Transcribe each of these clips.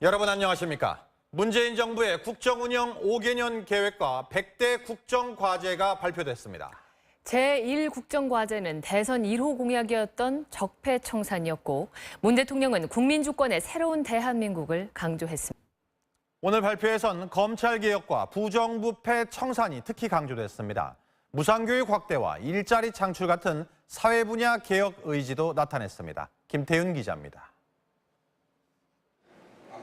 여러분 안녕하십니까? 문재인 정부의 국정운영 5개년 계획과 100대 국정과제가 발표됐습니다. 제1국정과제는 대선 1호 공약이었던 적폐청산이었고 문 대통령은 국민주권의 새로운 대한민국을 강조했습니다. 오늘 발표에선 검찰개혁과 부정부패 청산이 특히 강조됐습니다. 무상교육 확대와 일자리 창출 같은 사회 분야 개혁 의지도 나타냈습니다. 김태윤 기자입니다.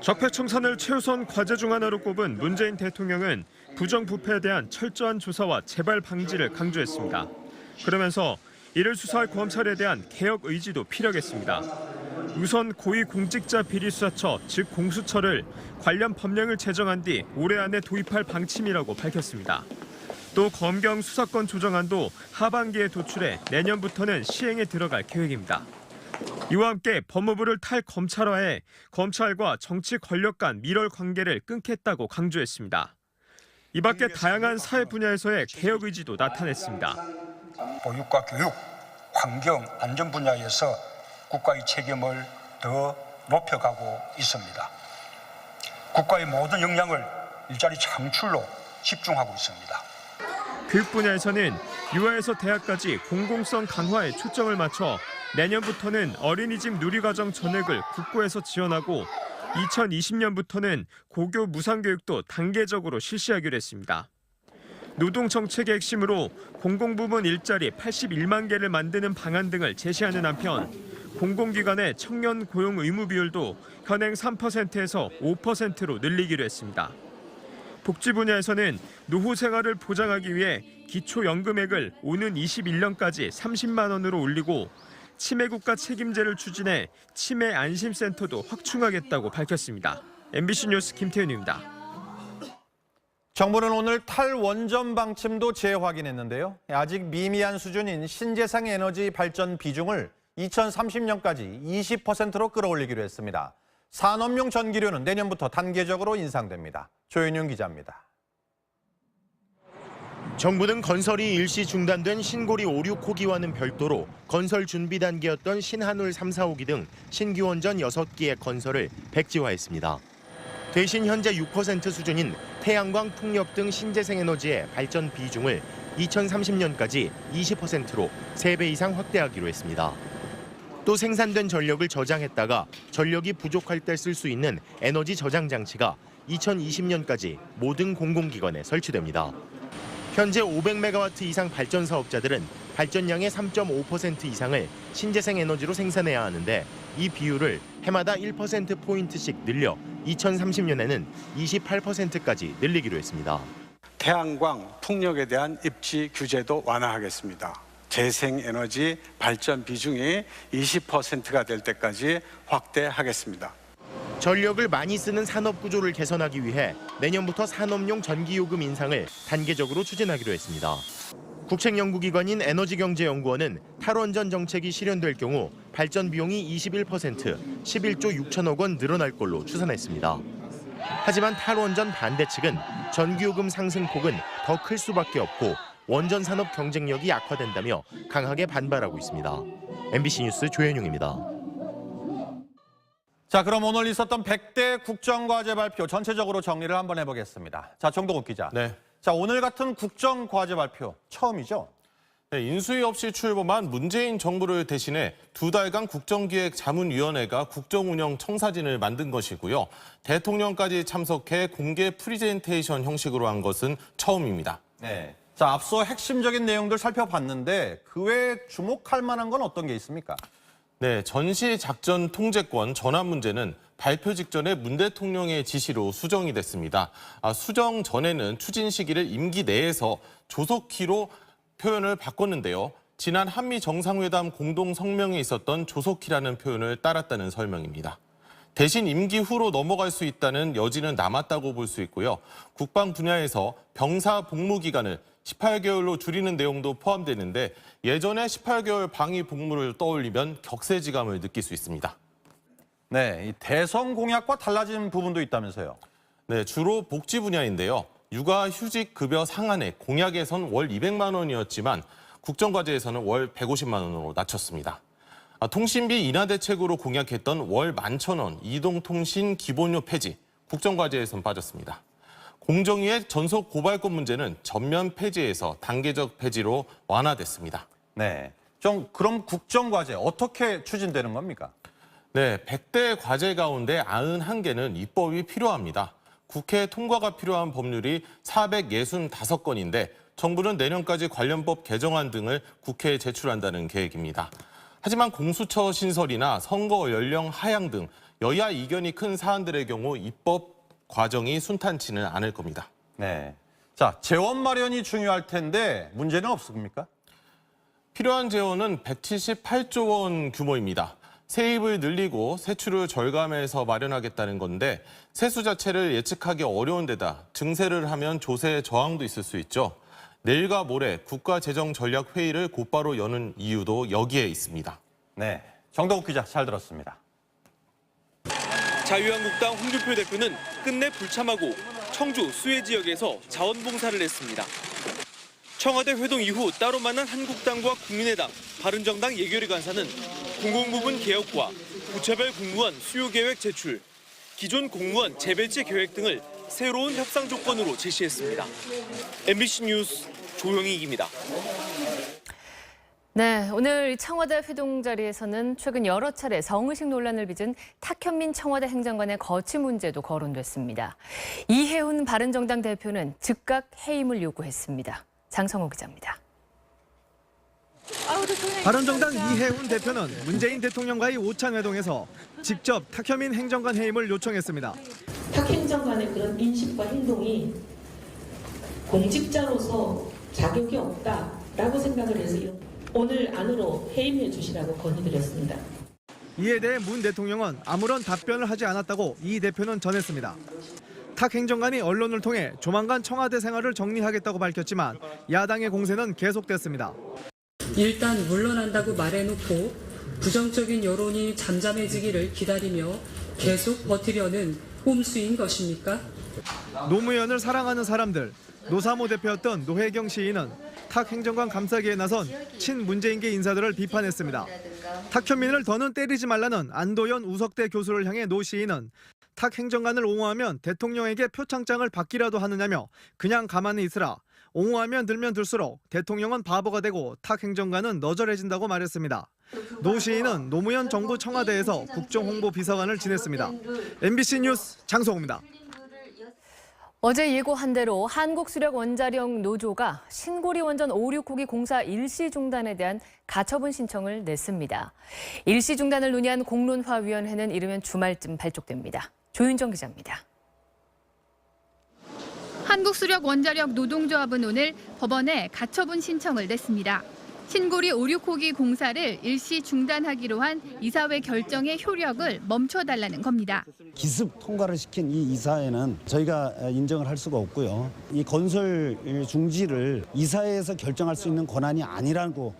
적폐청산을 최우선 과제 중 하나로 꼽은 문재인 대통령은 부정부패에 대한 철저한 조사와 재발 방지를 강조했습니다. 그러면서 이를 수사할 검찰에 대한 개혁 의지도 피력했습니다. 우선 고위공직자 비리수사처, 즉 공수처를 관련 법령을 제정한 뒤 올해 안에 도입할 방침이라고 밝혔습니다. 또 검경 수사권 조정안도 하반기에 도출해 내년부터는 시행에 들어갈 계획입니다. 이와 함께 법무부를 탈검찰화해 검찰과 정치 권력 간 밀월 관계를 끊겠다고 강조했습니다. 이 밖에 다양한 사회 분야에서의 개혁 의지도 나타냈습니다. 보육과 교육, 환경, 안전 분야에서 국가의 책임을 더 높여가고 있습니다. 국가의 모든 역량을 일자리 창출로 집중하고 있습니다. 교육 분야에서는 유아에서 대학까지 공공성 강화에 초점을 맞춰 내년부터는 어린이집 누리과정 전액을 국고에서 지원하고 2020년부터는 고교 무상교육도 단계적으로 실시하기로 했습니다. 노동정책의 핵심으로 공공부문 일자리 81만 개를 만드는 방안 등을 제시하는 한편 공공기관의 청년 고용 의무 비율도 현행 3%에서 5%로 늘리기로 했습니다. 복지 분야에서는 노후 생활을 보장하기 위해 기초연금액을 오는 21년까지 30만 원으로 올리고 치매국가 책임제를 추진해 치매 안심센터도 확충하겠다고 밝혔습니다. MBC 뉴스 김태윤입니다. 정부는 오늘 탈원전 방침도 재확인했는데요. 아직 미미한 수준인 신재생 에너지 발전 비중을 2030년까지 20%로 끌어올리기로 했습니다. 산업용 전기료는 내년부터 단계적으로 인상됩니다. 조현용 기자입니다. 정부는 건설이 일시 중단된 신고리 5, 6호기와는 별도로 건설 준비 단계였던 신한울 3, 4호기 등 신규 원전 6기의 건설을 백지화했습니다. 대신 현재 6% 수준인 태양광, 풍력 등 신재생 에너지의 발전 비중을 2030년까지 20%로 3배 이상 확대하기로 했습니다. 또 생산된 전력을 저장했다가 전력이 부족할 때 쓸 수 있는 에너지 저장 장치가 2020년까지 모든 공공기관에 설치됩니다. 현재 500메가와트 이상 발전 사업자들은 발전량의 3.5% 이상을 신재생 에너지로 생산해야 하는데 이 비율을 해마다 1%포인트씩 늘려 2030년에는 28%까지 늘리기로 했습니다. 태양광, 풍력에 대한 입지 규제도 완화하겠습니다. 재생에너지 발전 비중이 20%가 될 때까지 확대하겠습니다. 전력을 많이 쓰는 산업 구조를 개선하기 위해 내년부터 산업용 전기요금 인상을 단계적으로 추진하기로 했습니다. 국책연구기관인 에너지경제연구원은 탈원전 정책이 실현될 경우 발전 비용이 21%, 11조 6천억 원 늘어날 걸로 추산했습니다. 하지만 탈원전 반대 측은 전기요금 상승폭은 더 클 수밖에 없고 원전 산업 경쟁력이 약화된다며 강하게 반발하고 있습니다. MBC 뉴스 조현용입니다. 자, 그럼 오늘 있었던 100대 국정과제 발표 전체적으로 정리를 한번 해보겠습니다. 자, 정동욱 기자. 네. 자, 오늘 같은 국정과제 발표 처음이죠? 네, 인수위 없이 출범한 문재인 정부를 대신해 2달간 국정기획자문위원회가 국정운영 청사진을 만든 것이고요. 대통령까지 참석해 공개 프리젠테이션 형식으로 한 것은 처음입니다. 네. 자, 앞서 핵심적인 내용들 살펴봤는데 그 외에 주목할 만한 건 어떤 게 있습니까? 네, 전시작전 통제권 전환 문제는 발표 직전에 문 대통령의 지시로 수정이 됐습니다. 수정 전에는 추진 시기를 임기 내에서 조속히로 표현을 바꿨는데요. 지난 한미 정상회담 공동 성명에 있었던 조속히라는 표현을 따랐다는 설명입니다. 대신 임기 후로 넘어갈 수 있다는 여지는 남았다고 볼 수 있고요. 국방 분야에서 병사 복무 기간을 18개월로 줄이는 내용도 포함되는데 예전에 18개월 방위 복무를 떠올리면 격세지감을 느낄 수 있습니다. 네, 이 대선 공약과 달라진 부분도 있다면서요? 네, 주로 복지 분야인데요. 육아휴직 급여 상한액 공약에선 월 200만 원이었지만 국정과제에서는 월 150만 원으로 낮췄습니다. 통신비 인하 대책으로 공약했던 월 11,000원 이동통신 기본료 폐지, 국정과제에선 빠졌습니다. 공정위의 전속 고발권 문제는 전면 폐지에서 단계적 폐지로 완화됐습니다. 네. 그럼 국정과제 어떻게 추진되는 겁니까? 네, 100대 과제 가운데 91개는 입법이 필요합니다. 국회 통과가 필요한 법률이 465건인데 정부는 내년까지 관련법 개정안 등을 국회에 제출한다는 계획입니다. 하지만 공수처 신설이나 선거 연령 하향 등 여야 이견이 큰 사안들의 경우 입법 과정이 순탄치는 않을 겁니다. 네. 자, 재원 마련이 중요할 텐데 문제는 없습니까? 필요한 재원은 178조 원 규모입니다. 세입을 늘리고 세출을 절감해서 마련하겠다는 건데 세수 자체를 예측하기 어려운 데다 증세를 하면 조세 저항도 있을 수 있죠. 내일과 모레 국가재정전략회의를 곧바로 여는 이유도 여기에 있습니다. 네. 정동욱 기자 잘 들었습니다. 자유한국당 홍준표 대표는 끝내 불참하고 청주 수해 지역에서 자원봉사를 했습니다. 청와대 회동 이후 따로 만난 한국당과 국민의당, 바른정당 예결위 간사는 공공부문 개혁과 부처별 공무원 수요 계획 제출, 기존 공무원 재배치 계획 등을 새로운 협상 조건으로 제시했습니다. MBC 뉴스 조영익입니다. 네, 오늘 청와대 회동 자리에서는 최근 여러 차례 성의식 논란을 빚은 탁현민 청와대 행정관의 거취 문제도 거론됐습니다. 이해훈 바른정당 대표는 즉각 해임을 요구했습니다. 장성호 기자입니다. 바른정당 이해훈 대표는 문재인 대통령과의 오찬 회동에서 직접 탁현민 행정관 해임을 요청했습니다. 탁 행정관의 그런 인식과 행동이 공직자로서 자격이 없다라고 생각을 해서 오늘 안으로 해임해 주시라고 건의드렸습니다. 이에 대해 문 대통령은 아무런 답변을 하지 않았다고 이 대표는 전했습니다. 탁 행정관이 언론을 통해 조만간 청와대 생활을 정리하겠다고 밝혔지만 야당의 공세는 계속됐습니다. 일단 물러난다고 말해놓고 부정적인 여론이 잠잠해지기를 기다리며 계속 버티려는 꼼수인 것입니까? 노무현을 사랑하는 사람들, 노사모 대표였던 노혜경 시인은 탁 행정관 감싸기에 나선 친문재인계 인사들을 비판했습니다. 탁현민을 더는 때리지 말라는 안도연 우석대 교수를 향해 노 시인은 탁 행정관을 옹호하면 대통령에게 표창장을 받기라도 하느냐며 그냥 가만히 있으라. 옹호하면 들면 들수록 대통령은 바보가 되고 탁 행정관은 너절해진다고 말했습니다. 노 시인은 노무현 정부 청와대에서 국정홍보비서관을 지냈습니다. MBC 뉴스 장성호입니다. 어제 예고한 대로 한국수력원자력 노조가 신고리 원전 5, 6호기 공사 일시 중단에 대한 가처분 신청을 냈습니다. 일시 중단을 논의한 공론화위원회는 이르면 주말쯤 발족됩니다. 조윤정 기자입니다. 한국수력원자력 노동조합은 오늘 법원에 가처분 신청을 냈습니다. 신고리 5, 6호기 공사를 일시 중단하기로 한 이사회 결정의 효력을 멈춰달라는 겁니다. 기습 통과를 시킨 이 이사회는 저희가 인정을 할 수가 없고요. 이 건설 중지를 이사회에서 결정할 수 있는 권한이 아니라고.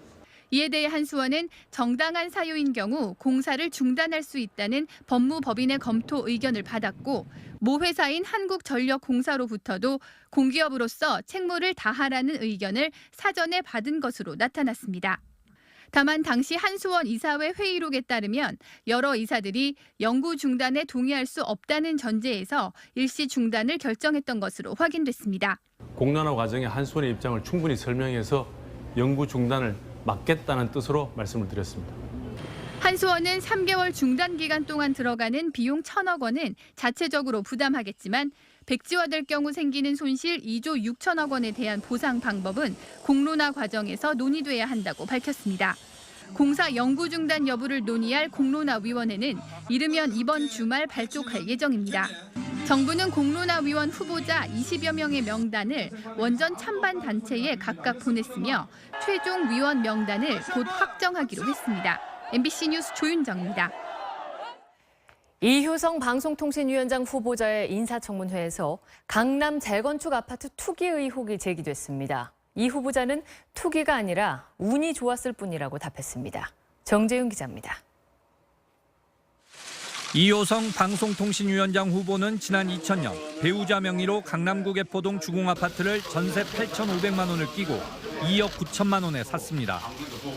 이에 대해 한수원은 정당한 사유인 경우 공사를 중단할 수 있다는 법무법인의 검토 의견을 받았고 모 회사인 한국전력공사로부터도 공기업으로서 책무를 다하라는 의견을 사전에 받은 것으로 나타났습니다. 다만 당시 한수원 이사회 회의록에 따르면 여러 이사들이 연구 중단에 동의할 수 없다는 전제에서 일시 중단을 결정했던 것으로 확인됐습니다. 공론화 과정에 한수원의 입장을 충분히 설명해서 연구 중단을 막겠다는 뜻으로 말씀을 드렸습니다. 한수원은 3개월 중단 기간 동안 들어가는 비용 1,000억 원은 자체적으로 부담하겠지만 백지화될 경우 생기는 손실 2조 6천억 원에 대한 보상 방법은 공론화 과정에서 논의돼야 한다고 밝혔습니다. 공사 연구 중단 여부를 논의할 공론화위원회는 이르면 이번 주말 발족할 예정입니다. 정부는 공론화위원 후보자 20여 명의 명단을 원전 찬반 단체에 각각 보냈으며 최종 위원 명단을 곧 확정하기로 했습니다. MBC 뉴스 조윤정입니다. 이효성 방송통신위원장 후보자의 인사청문회에서 강남 재건축 아파트 투기 의혹이 제기됐습니다. 이 후보자는 투기가 아니라 운이 좋았을 뿐이라고 답했습니다. 정재윤 기자입니다. 이효성 방송통신위원장 후보는 지난 2000년 배우자 명의로 강남구 개포동 주공아파트를 전세 8,500만 원을 끼고 2억 9천만 원에 샀습니다.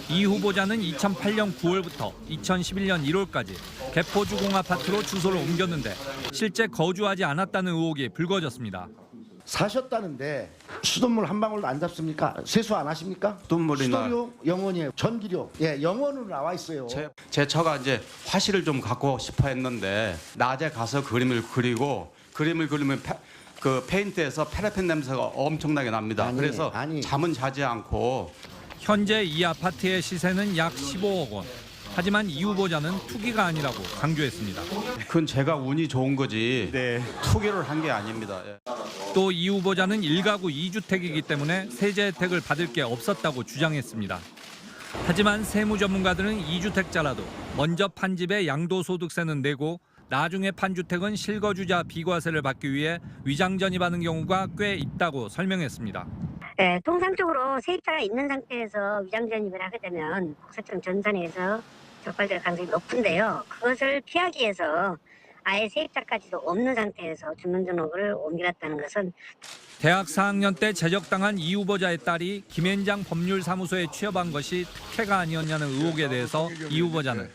이 후보자는 2008년 9월부터 2011년 1월까지 개포주공 아파트로 주소를 옮겼는데 실제 거주하지 않았다는 의혹이 불거졌습니다. 사셨다는데 수돗물 한 방울도 안 잡습니까? 세수 안 하십니까? 수도료 영원이에요. 전기료 영원으로 나와 있어요. 제 처가 이제 화실을 좀 갖고 싶어 했는데 낮에 가서 그림을 그리고 그림을 그리면 그 페인트에서 페라펜 냄새가 엄청나게 납니다. 그래서 잠은 자지 않고. 현재 이 아파트의 시세는 약 15억 원. 하지만 이 후보자는 투기가 아니라고 강조했습니다. 그건 제가 운이 좋은 거지 투기를 한 게 아닙니다. 또 이 후보자는 1가구 2주택이기 때문에 세제 혜택을 받을 게 없었다고 주장했습니다. 하지만 세무 전문가들은 2주택자라도 먼저 판 집에 양도소득세는 내고 나중에 판 주택은 실거주자 비과세를 받기 위해 위장전입하는 경우가 꽤 있다고 설명했습니다. 네, 통상적으로 세입자가 있는 상태에서 위장전입을 하게 되면 국세청 전산에서 적발될 가능성이 높은데요. 그것을 피하기 위해서 아예 세입자까지도 없는 상태에서 주민등록을 옮겨놨다는 것은 대학 4학년 때 제적당한 이 후보자의 딸이 김앤장 법률사무소에 취업한 것이 특혜가 아니었냐는 의혹에 대해서 이 후보자는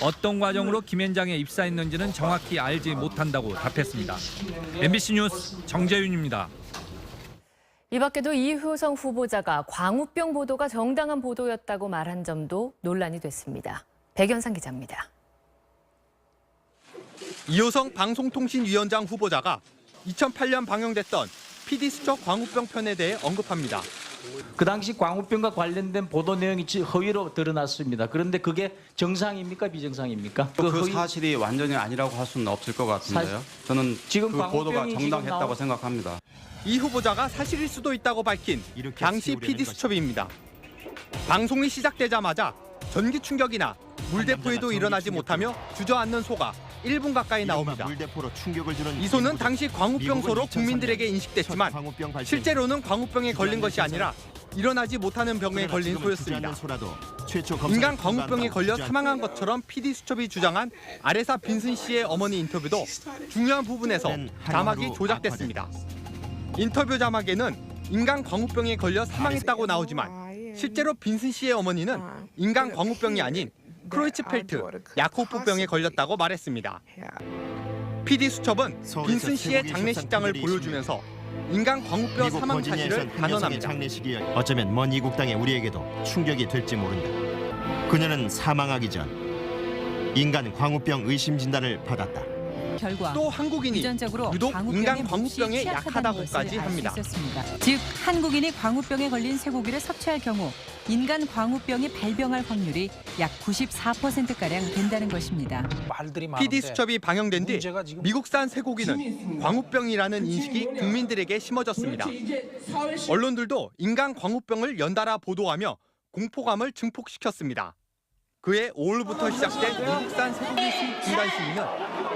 어떤 과정으로 김앤장에 입사했는지는 정확히 알지 못한다고 답했습니다. MBC 뉴스 정재윤입니다. 이 밖에도 이효성 후보자가 광우병 보도가 정당한 보도였다고 말한 점도 논란이 됐습니다. 백연상 기자입니다. 이효성 방송통신위원장 후보자가 2008년 방영됐던 PD수첩 광우병 편에 대해 언급합니다. 그 당시 광우병과 관련된 보도 내용이 허위로 드러났습니다. 그런데 그게 정상입니까 비정상입니까? 그 사실이 완전히 아니라고 할 수는 없을 것 같은데요. 저는 지금 그 보도가 정당했다고 생각합니다. 이 후보자가 사실일 수도 있다고 밝힌 당시 PD수첩입니다. 방송이 시작되자마자 전기 충격이나 물대포에도 일어나지 못하며 주저앉는 소가 1분 가까이 나옵니다. 이 소는 당시 광우병소로 국민들에게 인식됐지만 실제로는 광우병에 걸린 것이 아니라 일어나지 못하는 병에 걸린 소였습니다. 인간 광우병에 걸려 사망한 것처럼 PD수첩이 주장한 아레사 빈슨 씨의 어머니 인터뷰도 중요한 부분에서 자막이 조작됐습니다. 인터뷰 자막에는 인간 광우병에 걸려 사망했다고 나오지만 실제로 빈슨 씨의 어머니는 인간 광우병이 아닌 크로이츠펠트 야코프병에 걸렸다고 말했습니다. PD수첩은 빈슨 씨의 장례식장을 보여주면서 인간 광우병 사망 사실을 단언합니다. 어쩌면 먼 이국 땅의 우리에게도 충격이 될지 모른다. 그녀는 사망하기 전 인간 광우병 의심 진단을 받았다. 결과 또 한국인이 유독 인간 광우병에 약하다고까지 합니다. 즉 한국인이 광우병에 걸린 쇠고기를 섭취할 경우 인간 광우병이 발병할 확률이 약 94%가량 된다는 것입니다. PD수첩이 방영된 뒤 미국산 쇠고기는 광우병이라는 인식이 국민들에게 심어졌습니다. 언론들도 인간 광우병을 연달아 보도하며 공포감을 증폭시켰습니다. 그해 5월부터 시작된 미국산 쇠고기 수입 중단 시위는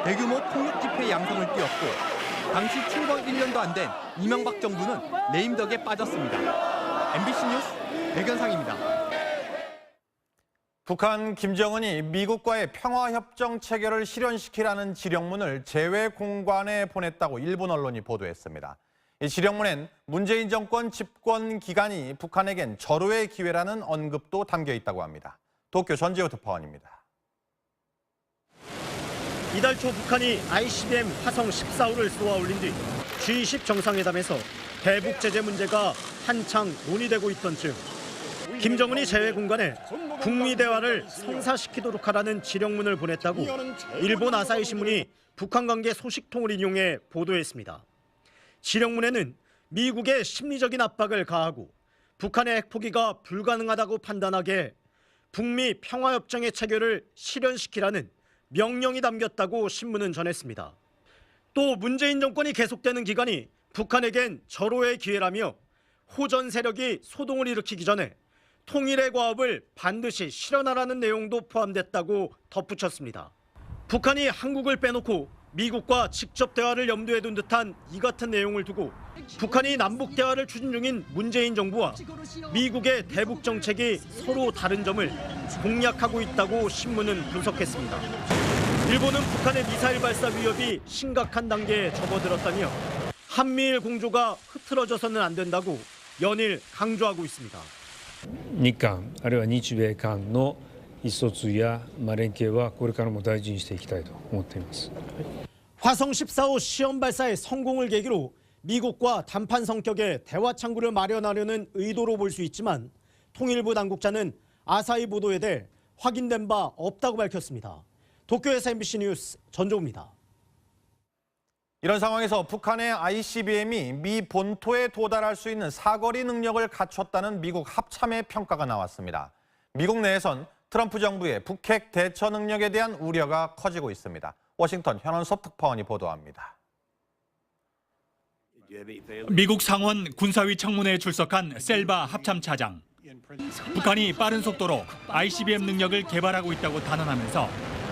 대규모 폭력 집회 양상을 띄웠고 당시 출범 1년도 안 된 이명박 정부는 레임덕에 빠졌습니다. MBC 뉴스 백연상입니다. 북한 김정은이 미국과의 평화협정 체결을 실현시키라는 지령문을 재외공관에 보냈다고 일본 언론이 보도했습니다. 이 지령문엔 문재인 정권 집권 기간이 북한에겐 절호의 기회라는 언급도 담겨 있다고 합니다. 도쿄 전재호 특파원입니다. 이달 초 북한이 ICBM 화성 14호를 쏘아 올린 뒤 G20 정상회담에서 대북 제재 문제가 한창 논의되고 있던 즈음 김정은이 재외공관에 북미 대화를 성사시키도록 하라는 지령문을 보냈다고 일본 아사히 신문이 북한 관계 소식통을 인용해 보도했습니다. 지령문에는 미국의 심리적인 압박을 가하고 북한의 핵포기가 불가능하다고 판단하게 북미 평화협정의 체결을 실현시키라는 명령이 담겼다고 신문은 전했습니다. 또 문재인 정권이 계속되는 기간이 북한에겐 절호의 기회라며 호전 세력이 소동을 일으키기 전에 통일의 과업을 반드시 실현하라는 내용도 포함됐다고 덧붙였습니다. 북한이 한국을 빼놓고 미국과 직접 대화를 염두에 둔 듯한 이 같은 내용을 두고 북한이 남북 대화를 추진 중인 문재인 정부와 미국의 대북 정책이 서로 다른 점을 공략하고 있다고 신문은 분석했습니다. 일본은 북한의 미사일 발사 위협이 심각한 단계에 접어들었다며 한미일 공조가 흐트러져서는 안 된다고 연일 강조하고 있습니다. 日韓あるいは日米韓の意思疎通や連携はこれからも大事にしていきたいと思っています。 화성 14호 시험 발사의 성공을 계기로 미국과 단판 성격의 대화 창구를 마련하려는 의도로 볼 수 있지만 통일부 당국자는 아사히 보도에 대해 확인된 바 없다고 밝혔습니다. 도쿄에서 MBC 뉴스 전종우입니다. 이런 상황에서 북한의 ICBM이 미 본토에 도달할 수 있는 사거리 능력을 갖췄다는 미국 합참의 평가가 나왔습니다. 미국 내에선 트럼프 정부의 북핵 대처 능력에 대한 우려가 커지고 있습니다. 워싱턴 현원섭 특파원이 보도합니다. 미국 상원 군사위 청문회에 출석한 셀바 합참차장. 북한이 빠른 속도로 ICBM 능력을 개발하고 있다고 단언하면서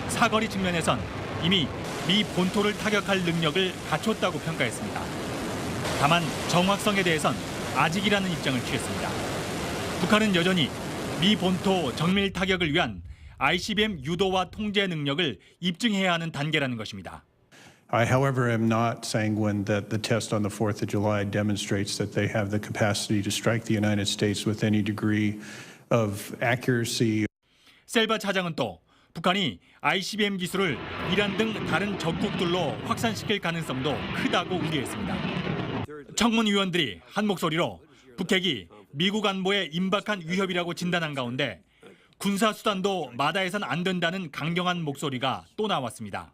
사거리 측면에선 이미 미 본토를 타격할 능력을 갖췄다고 평가했습니다. 다만 정확성에 대해선 아직이라는 입장을 취했습니다. 북한은 여전히 미 본토 정밀 타격을 위한 ICBM 유도와 통제 능력을 입증해야 하는 단계라는 것입니다. I, however, am not sanguine that the test on the 4th of July demonstrates that they have the capacity to strike the United States with any degree of accuracy. 셀바 차장은 또 북한이 ICBM 기술을 이란 등 다른 적국들로 확산시킬 가능성도 크다고 우려했습니다. 청문위원들이 한 목소리로 북핵이 미국 안보에 임박한 위협이라고 진단한 가운데 군사 수단도 마다해선 안 된다는 강경한 목소리가 또 나왔습니다.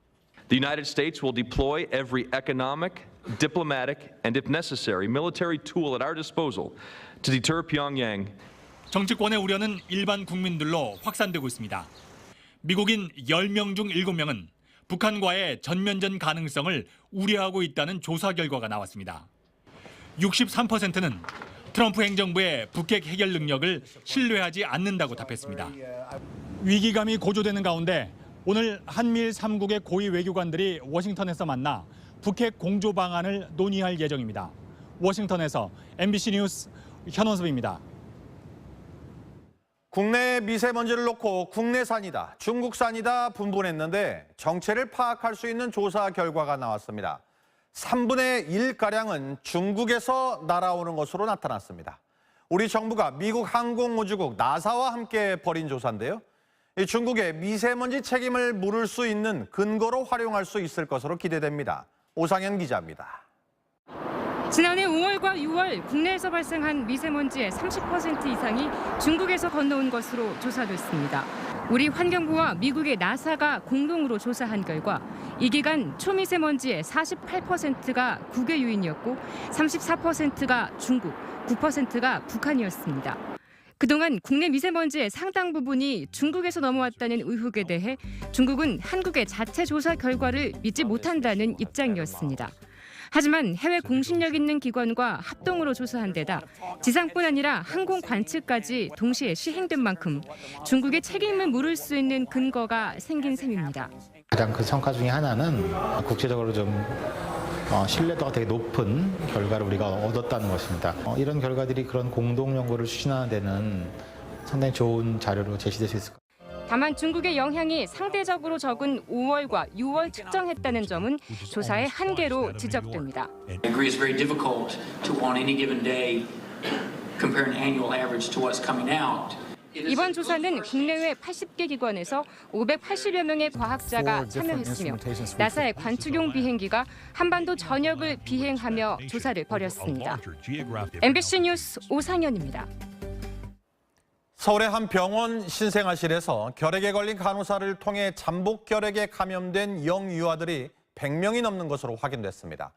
The United States will deploy every economic, diplomatic, and if necessary, military tool at our disposal to deter Pyongyang. 정치권의 우려는 일반 국민들로 확산되고 있습니다. 미국인 10명 중 7명은 북한과의 전면전 가능성을 우려하고 있다는 조사 결과가 나왔습니다. 63%는 트럼프 행정부의 북핵 해결 능력을 신뢰하지 않는다고 답했습니다. 위기감이 고조되는 가운데 오늘 한미일 3국의 고위 외교관들이 워싱턴에서 만나 북핵 공조 방안을 논의할 예정입니다. 워싱턴에서 MBC 뉴스 현원섭입니다. 국내 미세먼지를 놓고 국내산이다, 중국산이다 분분했는데 정체를 파악할 수 있는 조사 결과가 나왔습니다. 3분의 1가량은 중국에서 날아오는 것으로 나타났습니다. 우리 정부가 미국 항공우주국 나사와 함께 벌인 조사인데요. 중국의 미세먼지 책임을 물을 수 있는 근거로 활용할 수 있을 것으로 기대됩니다. 오상현 기자입니다. 지난해 5월과 6월 국내에서 발생한 미세먼지의 30% 이상이 중국에서 건너온 것으로 조사됐습니다. 우리 환경부와 미국의 나사가 공동으로 조사한 결과 이 기간 초미세먼지의 48%가 국외 유인이었고 34%가 중국, 9%가 북한이었습니다. 그동안 국내 미세먼지의 상당 부분이 중국에서 넘어왔다는 의혹에 대해 중국은 한국의 자체 조사 결과를 믿지 못한다는 입장이었습니다. 하지만 해외 공신력 있는 기관과 합동으로 조사한 데다 지상뿐 아니라 항공 관측까지 동시에 시행된 만큼 중국의 책임을 물을 수 있는 근거가 생긴 셈입니다. 가장 큰 성과 중에 하나는 국제적으로 좀 신뢰도가 되게 높은 결과를 우리가 얻었다는 것입니다. 이런 결과들이 그런 공동 연구를 추진하는 데는 상당히 좋은 자료로 제시될 수 있을 것 같습니다. 다만 중국의 영향이 상대적으로 적은 5월과 6월 측정했다는 점은 조사의 한계로 지적됩니다. I agree it's very difficult to on any given day compare an annual average to what's coming out. 이번 조사는 국내외 80개 기관에서 580여 명의 과학자가 참여했으며 나사의 관측용 비행기가 한반도 전역을 비행하며 조사를 벌였습니다. MBC 뉴스 오상현입니다. 서울의 한 병원 신생아실에서 결핵에 걸린 간호사를 통해 잠복 결핵에 감염된 영유아들이 100명이 넘는 것으로 확인됐습니다.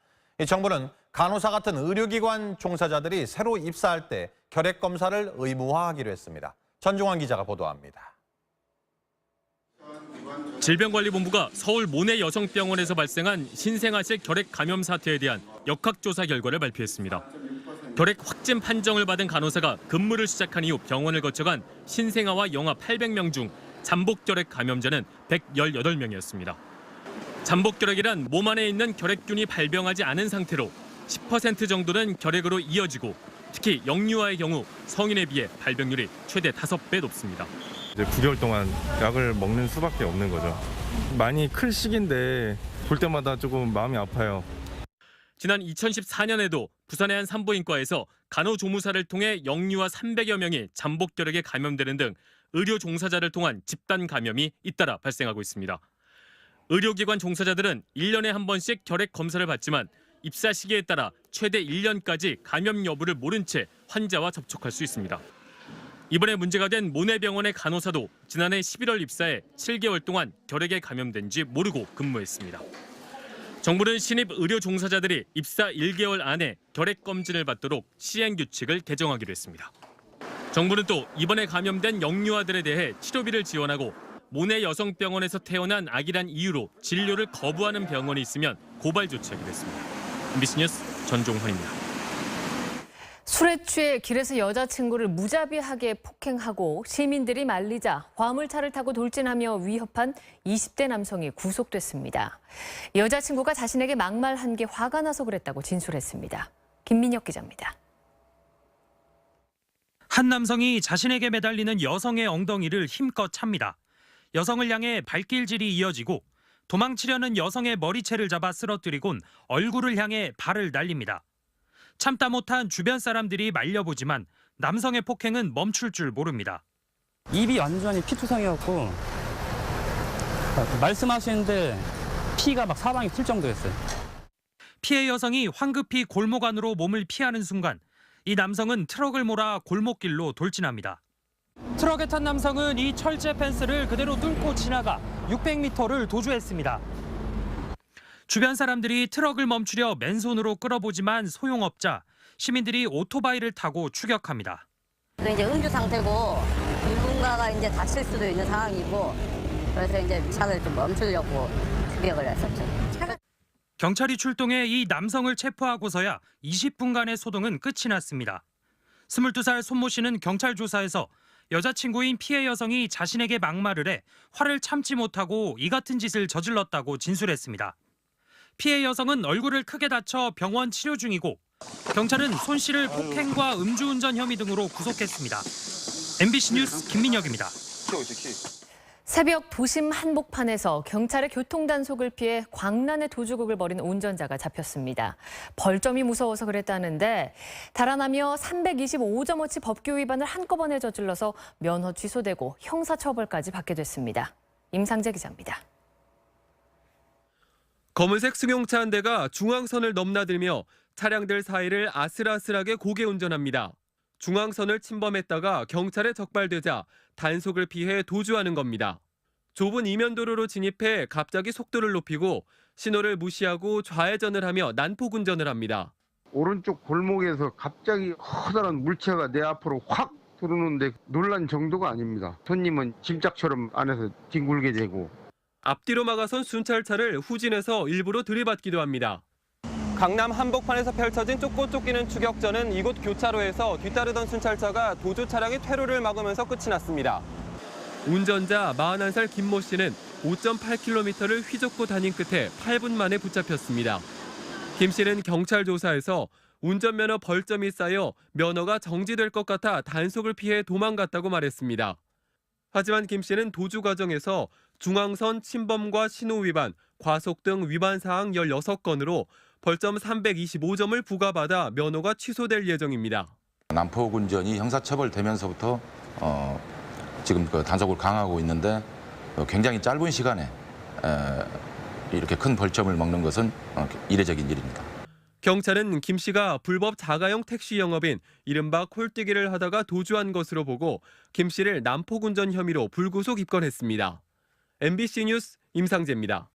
정부는 간호사 같은 의료기관 종사자들이 새로 입사할 때 결핵 검사를 의무화하기로 했습니다. 전종환 기자가 보도합니다. 질병관리본부가 서울 모내 여성병원에서 발생한 신생아실 결핵 감염 사태에 대한 역학조사 결과를 발표했습니다. 결핵 확진 판정을 받은 간호사가 근무를 시작한 이후 병원을 거쳐간 신생아와 영아 800명 중 잠복 결핵 감염자는 118명이었습니다. 잠복 결핵이란 몸 안에 있는 결핵균이 발병하지 않은 상태로 10% 정도는 결핵으로 이어지고 특히 영유아의 경우 성인에 비해 발병률이 최대 5배 높습니다. 이제 9개월 동안 약을 먹는 수밖에 없는 거죠. 많이 클 시기인데 볼 때마다 조금 마음이 아파요. 지난 2014년에도 부산의 한 산부인과에서 간호조무사를 통해 영유아 300여 명이 잠복 결핵에 감염되는 등 의료 종사자를 통한 집단 감염이 잇따라 발생하고 있습니다. 의료기관 종사자들은 1년에 한 번씩 결핵 검사를 받지만 입사 시기에 따라 최대 1년까지 감염 여부를 모른 채 환자와 접촉할 수 있습니다. 이번에 문제가 된 모내병원의 간호사도 지난해 11월 입사해 7개월 동안 결핵에 감염된지 모르고 근무했습니다. 정부는 신입 의료 종사자들이 입사 1개월 안에 결핵 검진을 받도록 시행 규칙을 개정하기로 했습니다. 정부는 또 이번에 감염된 영유아들에 대해 치료비를 지원하고 모내 여성병원에서 태어난 아기란 이유로 진료를 거부하는 병원이 있으면 고발 조치하기로 했습니다. MBC 뉴스 전종헌입니다. 술에 취해 길에서 여자친구를 무자비하게 폭행하고 시민들이 말리자 화물차를 타고 돌진하며 위협한 20대 남성이 구속됐습니다. 여자친구가 자신에게 막말한 게 화가 나서 그랬다고 진술했습니다. 김민혁 기자입니다. 한 남성이 자신에게 매달리는 여성의 엉덩이를 힘껏 찹니다. 여성을 향해 발길질이 이어지고 도망치려는 여성의 머리채를 잡아 쓰러뜨리곤 얼굴을 향해 발을 날립니다. 참다 못한 주변 사람들이 말려보지만 남성의 폭행은 멈출 줄 모릅니다. 입이 완전히 피투성이었고 말씀하시는데 피가 막 사방에 튈 정도였어요. 피해 여성이 황급히 골목 안으로 몸을 피하는 순간 이 남성은 트럭을 몰아 골목길로 돌진합니다. 트럭에 탄 남성은 이 철제 펜스를 그대로 뚫고 지나가 600m를 도주했습니다. 주변 사람들이 트럭을 멈추려 맨손으로 끌어보지만 소용없자 시민들이 오토바이를 타고 추격합니다. 이제 음주 상태고 누군가가 이제 다칠 수도 있는 상황이고 그래서 이제 차를 좀 멈추려고 추격을 했었죠. 경찰이 출동해 이 남성을 체포하고서야 20분간의 소동은 끝이 났습니다. 22살 손모 씨는 경찰 조사에서 여자친구인 피해 여성이 자신에게 막말을 해 화를 참지 못하고 이 같은 짓을 저질렀다고 진술했습니다. 피해 여성은 얼굴을 크게 다쳐 병원 치료 중이고 경찰은 손 씨를 폭행과 음주운전 혐의 등으로 구속했습니다. MBC 뉴스 김민혁입니다. 새벽 도심 한복판에서 경찰의 교통단속을 피해 광란의 도주극을 벌인 운전자가 잡혔습니다. 벌점이 무서워서 그랬다는데 달아나며 325.5치 법규 위반을 한꺼번에 저질러서 면허 취소되고 형사처벌까지 받게 됐습니다. 임상재 기자입니다. 검은색 승용차 한 대가 중앙선을 넘나들며 차량들 사이를 아슬아슬하게 고개 운전합니다. 중앙선을 침범했다가 경찰에 적발되자 단속을 피해 도주하는 겁니다. 좁은 이면도로로 진입해 갑자기 속도를 높이고 신호를 무시하고 좌회전을 하며 난폭 운전을 합니다. 오른쪽 골목에서 갑자기 커다란 물체가 내 앞으로 확 들어오는데 놀란 정도가 아닙니다. 손님은 짐짝처럼 안에서 뒹굴게 되고. 앞뒤로 막아선 순찰차를 후진해서 일부러 들이받기도 합니다. 강남 한복판에서 펼쳐진 쫓고 쫓기는 추격전은 이곳 교차로에서 뒤따르던 순찰차가 도주 차량의 퇴로를 막으면서 끝이 났습니다. 운전자 41살 김모 씨는 5.8km를 휘젓고 다닌 끝에 8분 만에 붙잡혔습니다. 김 씨는 경찰 조사에서 운전면허 벌점이 쌓여 면허가 정지될 것 같아 단속을 피해 도망갔다고 말했습니다. 하지만 김 씨는 도주 과정에서 중앙선 침범과 신호 위반, 과속 등 위반 사항 16건으로 벌점 325점을 부과받아 면허가 취소될 예정입니다. 난폭 운전이 형사처벌되면서부터 지금 단속을 강화하고 있는데 굉장히 짧은 시간에 이렇게 큰 벌점을 먹는 것은 이례적인 일입니다. 경찰은 김 씨가 불법 자가용 택시 영업인 이른바 콜뛰기를 하다가 도주한 것으로 보고 김 씨를 난폭 운전 혐의로 불구속 입건했습니다. MBC 뉴스 임상재입니다.